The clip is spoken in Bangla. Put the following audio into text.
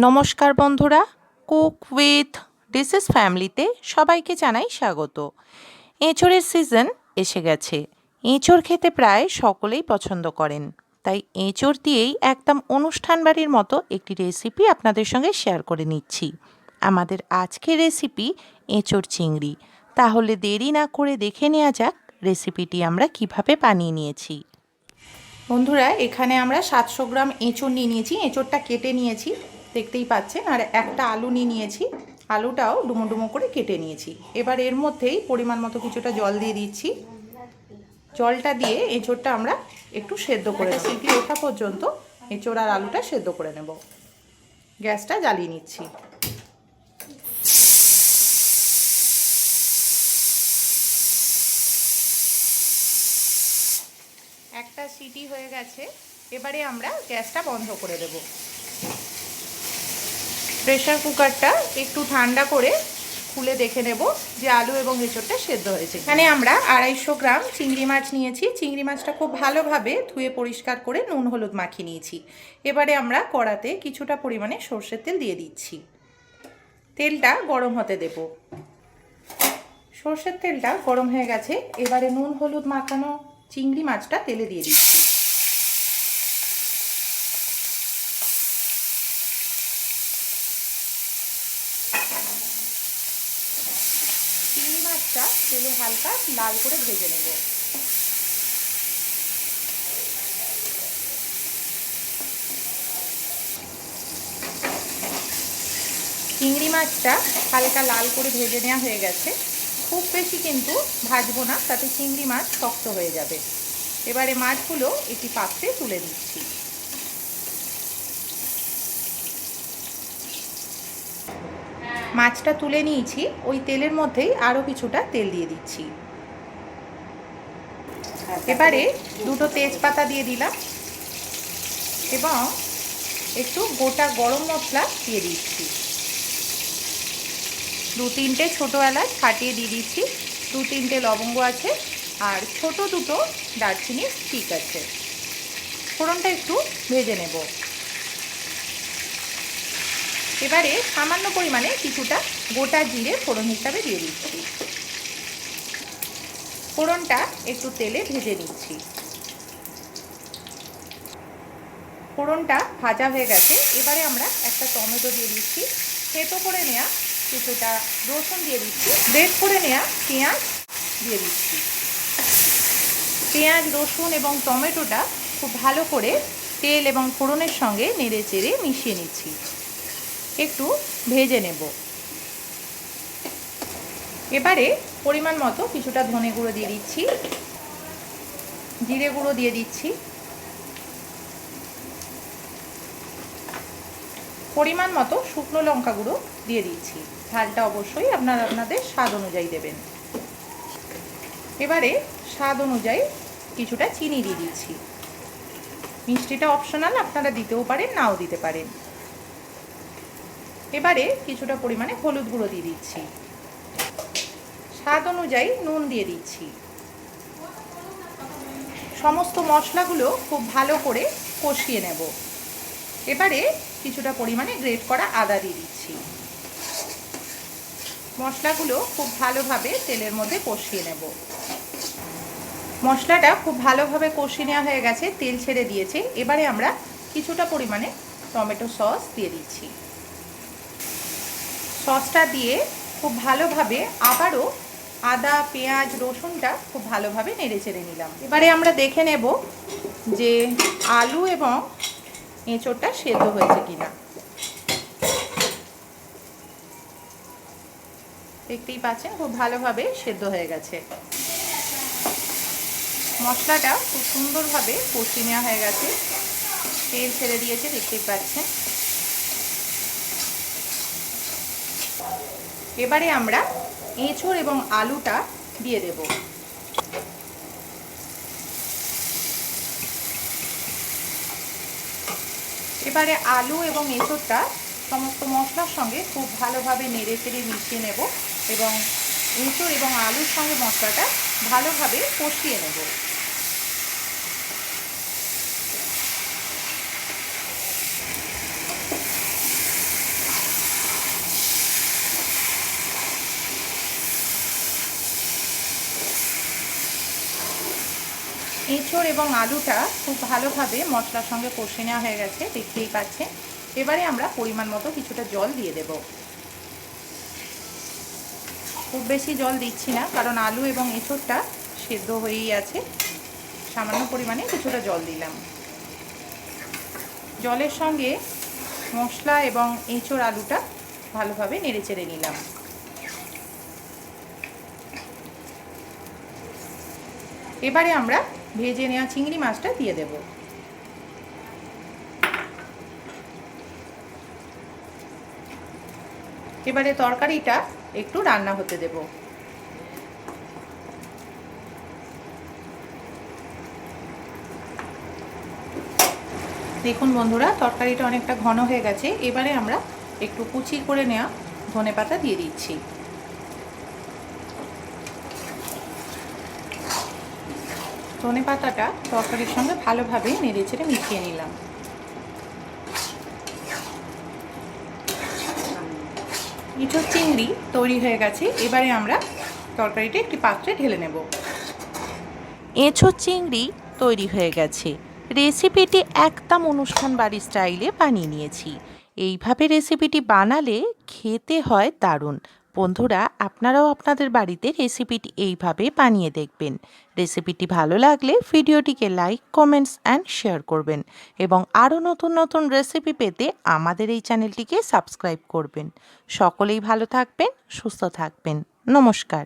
নমস্কার বন্ধুরা, কুক উইথ ডিসেস ফ্যামিলিতে সবাইকে জানাই স্বাগত। এঁচোড়ের সিজন এসে গেছে। এঁচোড় খেতে প্রায় সকলেই পছন্দ করেন, তাই এঁচোড় দিয়েই একদম অনুষ্ঠান বাড়ির মতো একটি রেসিপি আপনাদের সঙ্গে শেয়ার করে নিচ্ছি। আমাদের আজকের রেসিপি এঁচোড় চিংড়ি। তাহলে দেরি না করে দেখে নেওয়া যাক রেসিপিটি আমরা কিভাবে বানিয়ে নিয়েছি। বন্ধুরা, এখানে আমরা 700 গ্রাম এঁচোড় নিয়ে নিয়েছি। এঁচোড়টা কেটে নিয়েছি, দেখতেই পাচ্ছেন। আর একটা আলু নিয়ে নিয়েছি, আলুটাও ডুমো ডুমো করে কেটে নিয়েছি। এবার এর মধ্যেই পরিমাণ মতো কিছুটা জল দিয়ে দিচ্ছি। জলটা দিয়ে এঁচোড়টা আমরা একটু সেদ্ধ করে নেব। সিটি ওঠা পর্যন্ত এঁচোড় আর আলুটা সেদ্ধ করে নেব। গ্যাসটা জ্বালিয়ে নিচ্ছি। একটা সিটি হয়ে গেছে, এবারে আমরা গ্যাসটা বন্ধ করে দেব। প্রেসার কুকারটা একটু ঠান্ডা করে খুলে দেখে নেব যে আলু এবং এঁচোড়টা সেদ্ধ হয়েছে। এখানে আমরা 250 গ্রাম চিংড়ি মাছ নিয়েছি। চিংড়ি মাছটা খুব ভালোভাবে ধুয়ে পরিষ্কার করে নুন হলুদ মাখিয়ে নিয়েছি। এবারে আমরা কড়াতে কিছুটা পরিমাণে সর্ষের তেল দিয়ে দিচ্ছি। তেলটা গরম হতে দেব। সর্ষের তেলটা গরম হয়ে গেছে, এবারে নুন হলুদ মাখানো চিংড়ি মাছটা তেলে দিয়ে দিচ্ছি। চিংড়ি মাছটা তেলে হালকা লাল করে ভেজে নেব। চিংড়ি মাছটা হালকা লাল করে ভেজে নেওয়া হয়ে গেছে। খুব বেশি কিন্তু ভাজবো না, তাতে চিংড়ি মাছ শক্ত হয়ে যাবে। এবারে মাছগুলো একটি পাত্রে তুলে দিচ্ছি। মাছটা তুলে নিয়েছি, ওই তেলের মধ্যেই আরও কিছুটা তেল দিয়ে দিচ্ছি। এবারে দুটো তেজপাতা দিয়ে দিলাম এবং একটু গোটা গরম মশলা দিয়ে দিচ্ছি। 2-3টে ছোটো এলাচ ফাটিয়ে দিয়ে দিচ্ছি। 2-3টে লবঙ্গ আছে, আর ছোট দুটো দারচিনি স্টিক আছে। ফোড়নটা একটু ভেজে নেব। এবারে সামান্য পরিমাণে কিছুটা গোটা জিরে ফোড়ন হিসাবে দিয়ে দিচ্ছি। ফোড়নটা একটু তেলে ভেজে নিচ্ছি। ফোড়নটা ভাজা হয়ে গেছে, এবারে আমরা একটা টমেটো দিয়ে দিচ্ছি। থেতো করে নেওয়া কিছুটা রসুন দিয়ে দিচ্ছি। গ্রেট করে নেওয়া পেঁয়াজ দিয়ে দিচ্ছি। পেঁয়াজ, রসুন এবং টমেটোটা খুব ভালো করে তেল এবং ফোড়নের সঙ্গে নেড়ে চেড়ে মিশিয়ে নিচ্ছি। একটু ভেজে নেব। এবারে পরিমাণ মতো কিছুটা ধনে গুঁড়ো দিয়ে দিচ্ছি, জিরে গুঁড়ো দিয়ে দিচ্ছি, পরিমাণ মতো শুকনো লঙ্কা গুঁড়ো দিয়ে দিচ্ছি। ঝালটা অবশ্যই আপনাদের স্বাদ অনুযায়ী দেবেন। এবারে স্বাদ অনুযায়ী কিছুটা চিনি দিয়ে দিচ্ছি। মিষ্টিটা অপশনাল, আপনারা দিতেও পারেন, নাও দিতে পারেন। এবারে কিছুটা পরিমাণে হলুদ গুঁড়ো দিয়ে দিচ্ছি। স্বাদ অনুযায়ী নুন দিয়ে দিচ্ছি। সমস্ত মশলাগুলো খুব ভালো করে কষিয়ে নেব। এবারে কিছুটা পরিমাণে গ্রেট করা আদা দিয়ে দিচ্ছি। মশলাগুলো খুব ভালোভাবে তেলের মধ্যে কষিয়ে নেব। মশলাটা খুব ভালোভাবে কষিয়ে নেওয়া হয়ে গেছে, তেল ছেড়ে দিয়েছে। এবারে আমরা কিছুটা পরিমাণে টমেটো সস দিয়ে দিচ্ছি। সসটা দিয়ে খুব ভালোভাবে আবারও আদা, পেঁয়াজ, রসুনটা খুব ভালোভাবে নেড়ে চেড়ে নিলাম। এবারে আমরা দেখে নেব যে আলু এবং এঁচোড়টা সেদ্ধ হয়েছে কিনা। দেখতেই পাচ্ছেন খুব ভালোভাবে সেদ্ধ হয়ে গেছে। মশলাটা খুব সুন্দরভাবে কষিয়ে নেওয়া হয়ে গেছে, তেল ছেড়ে দিয়েছে, দেখতেই পাচ্ছেন। এবারে আমরা এঁচোড় এবং আলুটা দিয়ে দেব। এবারে আলু এবং এঁচোড়টা সমস্ত মশলার সঙ্গে খুব ভালোভাবে নেড়ে চেড়ে মিশিয়ে নেব এবং এঁচোড় এবং আলুর সঙ্গে মশলাটা ভালোভাবে কষিয়ে নেব। এঁচোড় এবং আলুটা খুব ভালোভাবে মশলার সঙ্গে কষে নেওয়া হয়ে গেছে, দেখতেই পাচ্ছেন। এবারে আমরা পরিমাণ মতো কিছুটা জল দিয়ে দেব। খুব বেশি জল দিচ্ছি না, কারণ আলু এবং এঁচোড়টা সেদ্ধ হয়েই আছে। সামান্য পরিমাণে কিছুটা জল দিলাম। জলের সঙ্গে মশলা এবং এঁচোড় আলুটা ভালোভাবে নেড়েচেড়ে নিলাম। এবারে আমরা ভেজে নেওয়া চিংড়ি মাছটা দিয়ে দেব। এবারে তরকারিটা একটু রান্না হতে দেব। দেখুন বন্ধুরা, তরকারিটা অনেকটা ঘন হয়ে গেছে। এবারে আমরা একটু কুচি করে নেওয়া ধনেপাতা দিয়ে দিচ্ছি। ধনেপাতাটা তরকারির সঙ্গে ভালোভাবে নেড়েচেড়ে মিশিয়ে নিলাম। এঁচোড় চিংড়ি তৈরি হয়ে গেছে। এবারে আমরা তরকারিটা একটি পাত্রে ঢেলে নেব। এঁচোড় চিংড়ি তৈরি হয়ে গেছে। রেসিপিটি একদম অনুষ্ঠান বাড়ির স্টাইলে বানিয়ে নিয়েছি। এইভাবে রেসিপিটি বানালে খেতে হয় দারুণ। বন্ধুরা, আপনারাও আপনাদের বাড়িতে রেসিপিটি এইভাবে বানিয়ে দেখবেন। রেসিপিটি ভালো লাগলে ভিডিওটিকে লাইক, কমেন্টস অ্যান্ড শেয়ার করবেন এবং আরও নতুন নতুন রেসিপি পেতে আমাদের এই চ্যানেলটিকে সাবস্ক্রাইব করবেন। সকলেই ভালো থাকবেন, সুস্থ থাকবেন। নমস্কার।